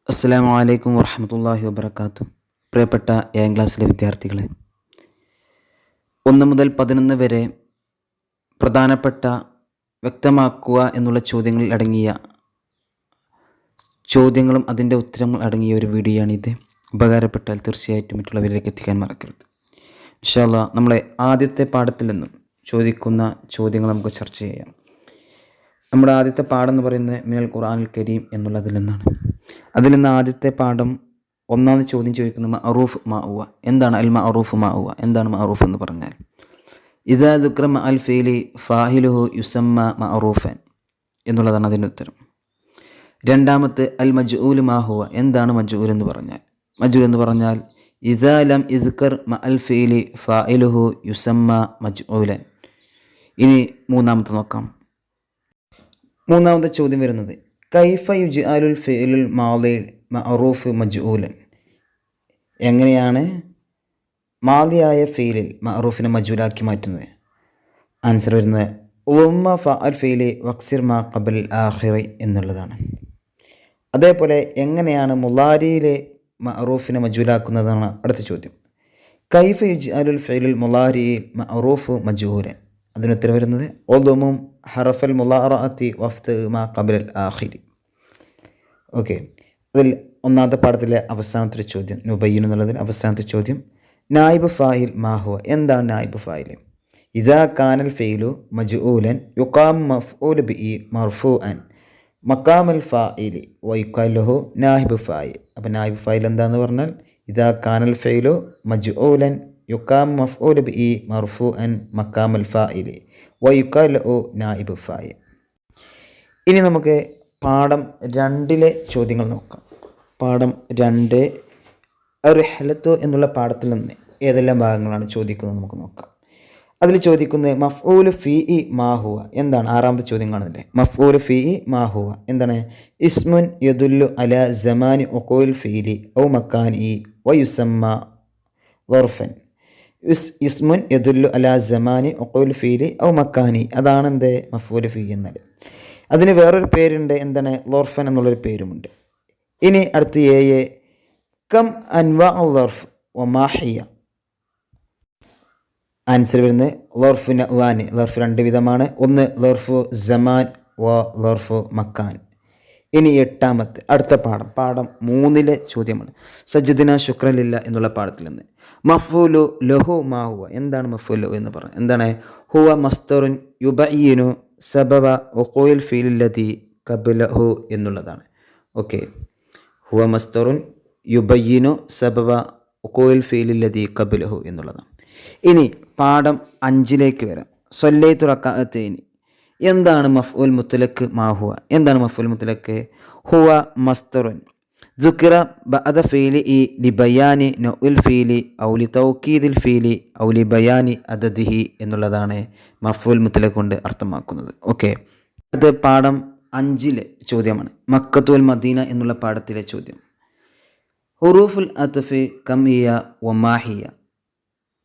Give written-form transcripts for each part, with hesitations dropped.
അസ്സലാമു അലൈക്കും വറഹ്മത്തുള്ളാഹി വബറകാതുഹു. പ്രിയപ്പെട്ട ഏഴാം ക്ലാസ്സിലെ വിദ്യാർത്ഥികളെ, 1 മുതൽ 11 വരെ പ്രധാനപ്പെട്ട വ്യക്തമാക്കുക എന്നുള്ള ചോദ്യങ്ങളിൽ അടങ്ങിയ ചോദ്യങ്ങളും അതിൻ്റെ ഉത്തരങ്ങൾ അടങ്ങിയ ഒരു വീഡിയോയാണിത്. ഉപകാരപ്പെട്ടാൽ തീർച്ചയായിട്ടും മറ്റുള്ളവരിലേക്ക് എത്തിക്കാൻ മറക്കരുത്. ഇൻഷാ അല്ലാഹ് നമ്മളെ ആദ്യത്തെ പാഠത്തിൽ നിന്നും ചോദിക്കുന്ന ചോദ്യങ്ങൾ നമുക്ക് ചർച്ച ചെയ്യാം. നമ്മുടെ ആദ്യത്തെ പാഠം എന്ന് പറയുന്നത് മിനൽ ഖുർആനിൽ കരീം എന്നുള്ളതിൽ നിന്നാണ്. അതിൽ നിന്ന് ആദ്യത്തെ പാഠം ഒന്നാമത് ചോദ്യം ചോദിക്കുന്നത് മഅറൂഫ് മാഉവ. എന്താണ് അൽ മഅറൂഫ് മാഉവ? എന്താണ് മഅറൂഫ് എന്ന് പറഞ്ഞാൽ ഇദാ ദുക്ര മഅൽ ഫീലി ഫാഹിലുഹു യുസമ്മ മഅറൂഫൻ എന്നുള്ളതാണ് അതിൻ്റെ ഉത്തരം. രണ്ടാമത്തെ അൽ മജ്ഊൽ മാഹുവ. എന്താണ് മജ്ഊൽ എന്ന് പറഞ്ഞാൽ? മജ്ഊൽ എന്ന് പറഞ്ഞാൽ ഇദാ ലം ഇസ്കർ മഅൽ ഫീലി ഫാഇലുഹു യുസമ്മ മജ്ഊലൻ. ഇനി മൂന്നാമത്തെ നോക്കാം. മൂന്നാമത്തെ ചോദ്യം വരുന്നത് കൈഫ യുജ്അലുൽ ഫിഅലുൽ മാളി മഅറൂഫ് മജ്ഊലൻ. എങ്ങനെയാണ് മാളിയായ ഫീലിൽ മഅറൂഫിനെ മജ്ഊലാക്കി മാറ്റുന്നത്? ആൻസർ വരുന്നത് ഉമ്മ ഫഅൽ ഫീലി വക്സിർ മാ ഖബൽ ആഖിറി എന്നുള്ളതാണ്. അതേപോലെ എങ്ങനെയാണ് മുളാരിയിലെ മഅറൂഫിനെ മജ്ഊലാക്കുന്നതാണ് അടുത്ത ചോദ്യം. കൈഫ യുജ്അലുൽ ഫിഅലുൽ മുളാരിയിൽ മഅറൂഫ് മജ്ഊലൻ. അതിനുത്തരം വരുന്നത് ഒദുമും ഹറഫൽ മുളാറഅത്തി വഫ്ത് മാ ഖബൽ ആഖിരി. ഓക്കെ, അതിൽ ഒന്നാമത്തെ പാഠത്തിലെ അവസാനത്തെ ചോദ്യം നുബയ്യിൻ എന്നുള്ളതിൽ അവസാനത്തെ ചോദ്യം നായിബ് ഫായിൽ മാഹുവ. എന്താണ് നായിബ് ഫായിൽ? ഇദാ കാനൽ ഫെയിലു മജ്ഊലൻ യുഖാം മഫ്ഊൽ ബിഇ മർഫൂഅൻ മഖാമൽ ഫായിലി വയുഖാലഹു നായിബ് ഫായിൽ. അപ്പോൾ നായിബ് ഫായിൽ എന്താണെന്ന് പറഞ്ഞാൽ ഇദാ കാനൽ ഫെയിലു മജ്ഊലൻ യുഖാം മഫ്ഊൽ ബിഇ മർഫൂഅൻ മഖാമൽ ഫായിലി വയുഖാലഹു നായിബ് ഫായിൽ. ഇനി നമുക്ക് പാഠം 2 ചോദ്യങ്ങൾ നോക്കാം. പാഠം 2 റിഹ്ലത്തു എന്നുള്ള പാഠത്തിൽ നിന്ന് ഏതെല്ലാം ഭാഗങ്ങളാണ് ചോദിക്കുന്നത് നമുക്ക് നോക്കാം. അതിൽ ചോദിക്കുന്നത് മഫ്ഊൽ ഫീഇ മാഹുവ. എന്താണ്? ആറാമത്തെ ചോദ്യം കാണുന്നില്ലേ? മഫ്ഊൽ ഫീഇ മാഹുവ എന്താണ്? ഇസ്മുൻ യദുല്ലു അല സമാനി ഉഖൂൽ ഫീലി ഔ മക്കാനി വയുസമ്മ ളർഫൻ. ഇസ്മുൻ യദുല്ലു അല സമാനി ഉഖൂൽ ഫീലി ഔ മക്കാനി. അതാണ് എന്ത്? മഫ്ഊൽ ഫീഇ എന്നാൽ. അതിന് വേറൊരു പേരുണ്ട്. എന്താണ്? ലർഫൻ എന്നുള്ളൊരു പേരുമുണ്ട്. ഇനി അടുത്ത് കം അൻവാ ലർഫ് വമാഹിയ. ആൻസർ വരുന്നത് ലർഫ് നഅ്വാനി. ലർഫ് 2 വിധമാണ്. ഒന്ന് ലർഫു സമാൻ വ ലർഫു മക്കാൻ. ഇനി 8ാമത്തെ അടുത്ത പാഠം 3 ചോദ്യമാണ്. സജ്ജദിന ശുക്രലില്ല എന്നുള്ള പാഠത്തിൽ നിന്ന് മഫ്ഊലു ലഹു മാഹുവ. എന്താണ് മഫ്ഊലു എന്ന് പറഞ്ഞാൽ? എന്താണ്? ഹുവ മസ്തറുൻ യുബയ്യിനു സബബ ഉഖൂൽ ഫീലില്ലതി ഖബ്ലഹു എന്നുള്ളതാണ്. ഓക്കെ, ഹുവ മസ്തറുൻ യുബയ്യിനു സബബ ഉഖൂൽ ഫീലില്ലതി ഖബ്ലഹു എന്നുള്ളതാണ്. ഇനി പാഠം 5 വരാം. സ്വല്ലൈതു റകഅത്തൈനി. എന്താണ് മഫ്ഊൽ മുത്ലഖ് മാഹുവ? എന്താണ് മഫ്ഊൽ മുത്ലഖ്? ഹുവ മസ്തറുൻ ദുകിറ ബഅദ ഫീലിഇ ലിബയാനി നഉൽ ഫീലി ഔ ലിതൗകീദിൽ ഫീലി ഔ ലിബയാനി അദദിഹി എന്നുള്ളതാണ് മഫ്ഊൽ മുത്ലഖ് കൊണ്ട് അർത്ഥമാക്കുന്നത്. ഓക്കെ, അത് പാഠം 5 ചോദ്യമാണ്. മക്കത്തു വൽ മദീന എന്നുള്ള പാഠത്തിലെ ചോദ്യം. ഹുറൂഫുൽ അത്ഫി കംഹിയ വമാഹിയ.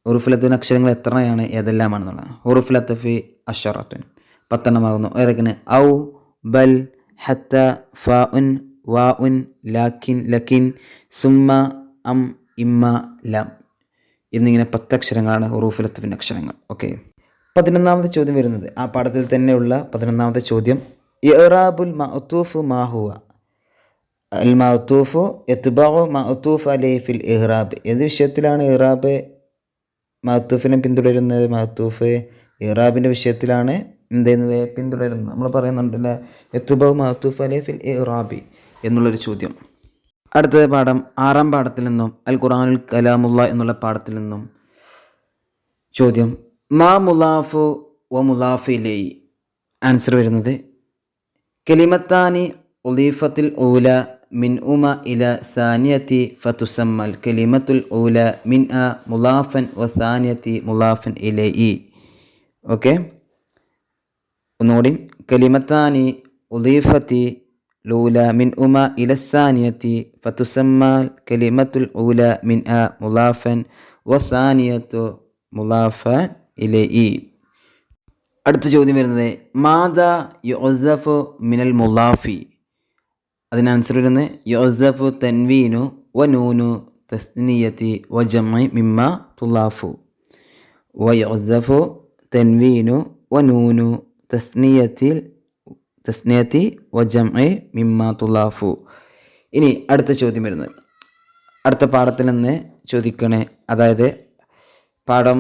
ഹുറൂഫുൽ അത്ഫിന് അക്ഷരങ്ങൾ എത്രയാണ്, ഏതെല്ലാമാണെന്നുള്ളത്? ഹുറൂഫുൽ അത്ഫി അശറത്തുൻ 10 ഏതൊക്കെയാണ്? ഔ ബൽ ഹത്ത ഫാഉൻ വാഉൻ ലാക്കിൻ ലക്കിൻ സുമ്മ അം ഇമ്മ ലം എന്നിങ്ങനെ 10 അക്ഷരങ്ങളാണ് ഹുറൂഫുൽ അത്ഫിൻ്റെ അക്ഷരങ്ങൾ. ഓക്കെ, 11ാമത്തെ ചോദ്യം വരുന്നത് ആ പാഠത്തിൽ തന്നെയുള്ള 11ാമത്തെ ചോദ്യം ഇഅ്റാബുൽ മഅ്തൂഫ് മാഹുവ. അൽ മഅ്തൂഫു യത്ബഉ മഅ്തൂഫ് അലൈഹി ഫിൽ ഇഹ്റാബ്. ഏത് വിഷയത്തിലാണ് ഇഹ്റാബ് മഅ്തൂഫിനെ പിന്തുടരുന്നത്? മഅ്തൂഫ് ഇഹ്റാബിൻ്റെ വിഷയത്തിലാണ് എന്ത് ചെയ്യുന്നത്? പിന്തുടരുന്നത്. നമ്മൾ പറയുന്നുണ്ടല്ലോ യത്ബഉ മഅ്തൂഫ് അലൈഹി ഫിൽ ഇഹ്റാബി എന്നുള്ളൊരു ചോദ്യം. അടുത്ത പാഠം 6ാം പാഠത്തിൽ നിന്നും അൽ ഖുർആനുൽ കലാമുള്ള എന്നുള്ള പാഠത്തിൽ നിന്നും ചോദ്യം മാ മുലാഫു വ മുലാഫ് ഇലൈഹി. ആൻസർ വരുന്നത് കലിമത്താനി ഉളീഫത്തിൽ ഊല മിൻ ഉമ ഇല സാനിയത്തി ഫതുസമ്മൽ കലിമത്തുൽ ഊല മിൻ അ മുലാഫൻ വ സാനിയത്തി മുലാഫൻ ഇലൈഹി. ഓക്കെ, ഒന്നുകൂടി. കലിമത്താനി ഉളീഫത്തി ലൂല മിൻ ഉമ ഇലസാനിയത്തി ഫതുസമ്മൽ കലിമത്തുൽ ഊല മിൻ അ മുലാഫൻ വസാനിയത്തു മുലാഫൻ ഇലൈഹി. അടുത്ത ചോദ്യം വരുന്നത് മാദാ യുഅസഫു മിനൽ മുലാഫി. അതിന് ആൻസർ വരുന്നത് യുഅസ്സഫു തൻവീനു വ നൂനു തസ്നിയത്തി വ ജംഇ മിമ്മ തുലാഫു. വയുഅസ്സഫു തൻവീനു വ നൂനു തസ്നിയത്തി വ ജംഇ മിമ്മ തുലാഫു. ഇനി അടുത്ത ചോദ്യം വരുന്നത് അടുത്ത പാഠത്തിൽ നിന്ന് ചോദിക്കണേ, അതായത് പാഠം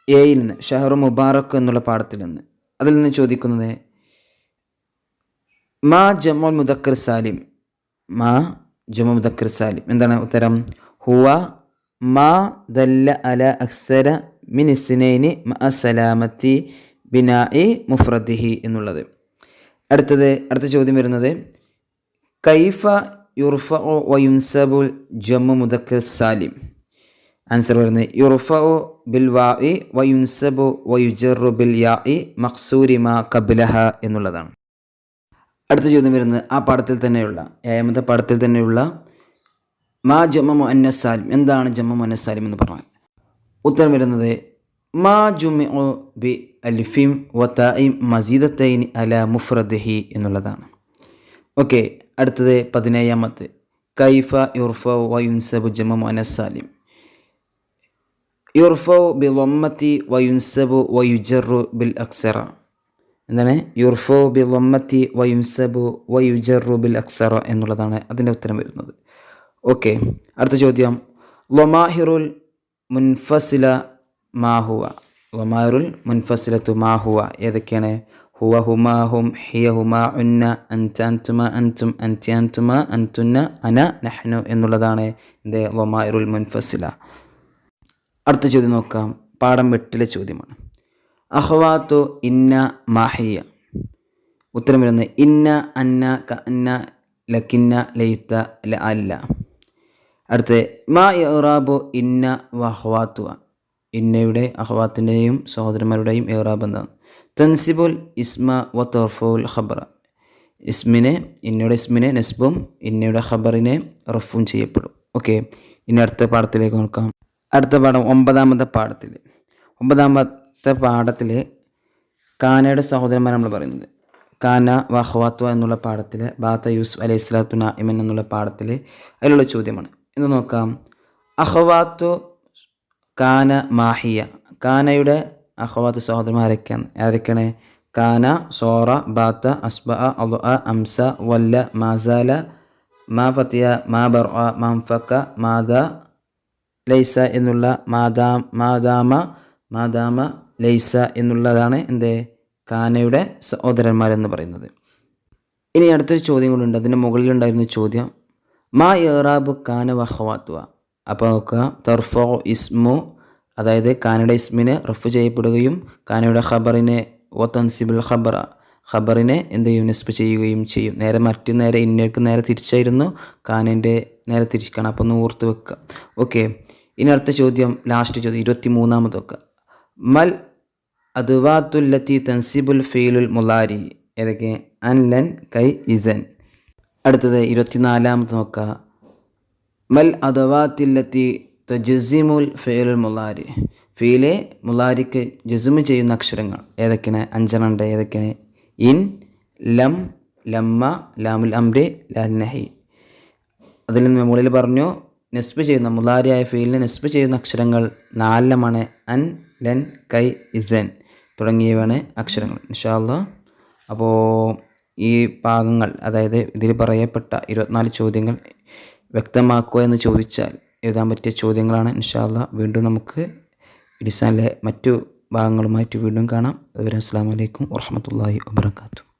എയിൽ നിന്ന് ഷഹറു മുബാറക് എന്നുള്ള പാഠത്തിൽ നിന്ന്. അതിൽ നിന്ന് ചോദിക്കുന്നത് മാ ജമുൽ മുദക്കർ സാലിം. മാ ജമു മുദക്കർ സാലിം എന്താണ് ഉത്തരം? ഹുവ മാ ദല്ല അല അക്സര മിൻ ഇസ്നൈനി മഅ സലാമത്തി ബിനാഇ മുഫ്രദിഹി എന്നുള്ളത്. അടുത്ത ചോദ്യം വരുന്നത് കൈഫ യുർഫഉ വ യുൻസബുൽ ജമു മുദക്കർ സാലിം. ആൻസർ വരുന്നത് യുർഫഉ ബിൽ വാഇ വ യുൻസബു വ യുജറു ബിൽ യാഇ മഖ്സൂരി മാ ഖബ്ലഹ എന്നുള്ളതാണ്. അടുത്ത ചോദ്യം വരുന്നത് ആ പാഠത്തിൽ തന്നെയുള്ള 7ാമത്തെ പാഠത്തിൽ തന്നെയുള്ള മാ ജമു മുഅന്നസ് സാലിം. എന്താണ് ജമു മുഅന്നസ് സാലിം എന്ന് പറഞ്ഞാൽ? ഉത്തരം വരുന്നത് മാ ജുമിഉ ബി അലിഫിം വ താഇം മസീദത്തൈൻ അല മുഫ്രദിഹി എന്നുള്ളതാണ്. ഓക്കെ, അടുത്തത് 17ാമത്തെ കൈഫ യുർഫഉ വ യുൻസബു ജമു മുഅന്നസ് സാലിം. യുർഫഉ ബി ളമ്മത്തി വ യുൻസബു വ യുജറു ബിൽ അക്സറ. എന്താണ്? യുർഫഉ ബി ളമ്മത്തി വ യുൻസബു വ യുജറു ബിൽ അക്സറ എന്നുള്ളതാണ് അതിൻ്റെ ഉത്തരം വരുന്നത്. ഓക്കെ, അടുത്ത ചോദ്യം ലമാഹിറുൽ മുൻഫസില മാഹുവ. ലമാഹിറുൽ മുൻഫസിലത്തു മാഹുവ ഏതൊക്കെയാണ്? ഹുവ ഹുമാ ഹും ഹിയ ഹുമാ ഉന്ന അൻത അൻതുമ അൻതും അൻതി അൻതുമ അൻതുന്ന അന നഹ്നു എന്നുള്ളതാണ് എന്ത്? ലമാഹിറുൽ മുൻഫസില. അടുത്ത ചോദ്യം നോക്കാം. പാഠം 8ലെ ചോദ്യമാണ്. അഖ്വാത്തു ഇന്ന മാഹിയ. ഉത്തരം വരുന്നത് ഇന്ന അന്ന കഅന്ന ലക്കിന്ന ലൈത ലഅല്ല. അടുത്ത മാ ഇറാബു ഇന്ന വ അഖ്വാത്തുഹ. ഇന്നയുടെ അഖ്വാത്തിൻ്റെയും സഹോദരന്മാരുടെയും ഇറാബ് എന്താണ്? തൻസിബുൽ ഇസ്മ വ തർഫുൽ ഖബറ. ഇന്നയുടെ ഇസ്മിനെ നസ്ബും ഇന്നയുടെ ഖബറിനെ റഫും ചെയ്യപ്പെടും. ഓക്കെ, ഇനി അടുത്ത പാഠത്തിലേക്ക് നോക്കാം. അടുത്ത പാഠം 9ാമത്തെ പാഠത്തിൽ കാനയുടെ സഹോദരന്മാർ നമ്മൾ പറയുന്നത് കാന വഹ്വാത്വ എന്നുള്ള പാഠത്തിൽ ബാത്ത യൂസുഫ് അലൈഹി സ്വലാത്തു നാഇമൻ എന്നുള്ള പാഠത്തിൽ അതിലുള്ള ചോദ്യമാണ്. എന്ന് നോക്കാം. അഖ്വാത്തു കാന മാഹിയ. കാനയുടെ അഖ്വാത്തു സഹോദരന്മാരൊക്കെയാണ് ആരൊക്കെയാണ്? കാന, സോറ, ബാത്ത, അസ്ബഅ, അദ്അ, അംസ, വല്ല, മാസാല, മാ ഫത്തിയ, മാ ബർഅ, മാംഫക, മാദ, ലൈസ എന്നുള്ള മാദാമ ലൈസ എന്നുള്ളതാണ് എന്ത്? കാനയുടെ സഹോദരന്മാരെന്ന് പറയുന്നത്. ഇനി അടുത്തൊരു ചോദ്യം കൊണ്ടുണ്ട്. അതിൻ്റെ മുകളിലുണ്ടായിരുന്ന ചോദ്യം മാ ഇറാബു കാന വഖ്വാത്തുഹ. അപ്പോൾ നോക്കുക, തർഫഉ ഇസ്മു, അതായത് കാനയുടെ ഇസ്മിനെ റഫ് ചെയ്യപ്പെടുകയും കാനയുടെ ഖബറിനെ വ തൻസിബുൽ ഖബറിനെ എന്ത് ചെയ്യും? നസ്ബ് ചെയ്യുകയും ചെയ്യും. നേരെ ഇന്നേക്ക് നേരെ തിരിച്ചായിരുന്നു, കാനൻ്റെ നേരെ തിരിക്കണം. അപ്പോൾ ഒന്ന് ഓർത്ത് വെക്കുക. ഓക്കെ, ഇനി അടുത്ത ചോദ്യം, ലാസ്റ്റ് ചോദ്യം 23ാമത് നോക്കുക. മൽ അദ്വാത്തുല്ലത്തി തൻസിബുൽ ഫീലുൽ മുലാരി. ഏതൊക്കെ? അൻ, ലൻ, കൈ, ഇസൻ. അടുത്തത് 24ാമത് നോക്കുക. മൽ അദ്വാത്തില്ലത്തി തജ്സിമുൽ ഫീലുൽ മുലാരി. ഫീലെ മുലാരിക്ക് ജസ്മ് ചെയ്യുന്ന അക്ഷരങ്ങൾ ഏതൊക്കെയാണ്? 5 ഉണ്ട്. ഏതൊക്കെയാണ്? ഇൻ, ലം, ലമ്മ, ലാമുൽ അംരി, ലാൽ നഹി. അതിൽ നിന്ന് മുകളിൽ പറഞ്ഞു നസ്ബ് ചെയ്യുന്ന മുലാരിയായ ഫീലിനെ നസ്ബ് ചെയ്യുന്ന അക്ഷരങ്ങൾ 4 അൻ, ലൻ, കൈ, ഇസൻ തുടങ്ങിയവയാണ് അക്ഷരങ്ങൾ. ഇൻഷാ അല്ലാഹ്. അപ്പോൾ ഈ ഭാഗങ്ങൾ, അതായത് ഇതിൽ പറയപ്പെട്ട 24 ചോദ്യങ്ങൾ വ്യക്തമാക്കുക എന്ന് ചോദിച്ചാൽ എഴുതാൻ പറ്റിയ ചോദ്യങ്ങളാണ്. ഇൻഷാ അല്ലാഹ് വീണ്ടും നമുക്ക് ലിസാനിലെ മറ്റു ഭാഗങ്ങളുമായിട്ട് വീണ്ടും കാണാം. അതുവരെ അസ്സലാമു അലൈക്കും വറഹ്മത്തുള്ളാഹി വബറകാതുഹു.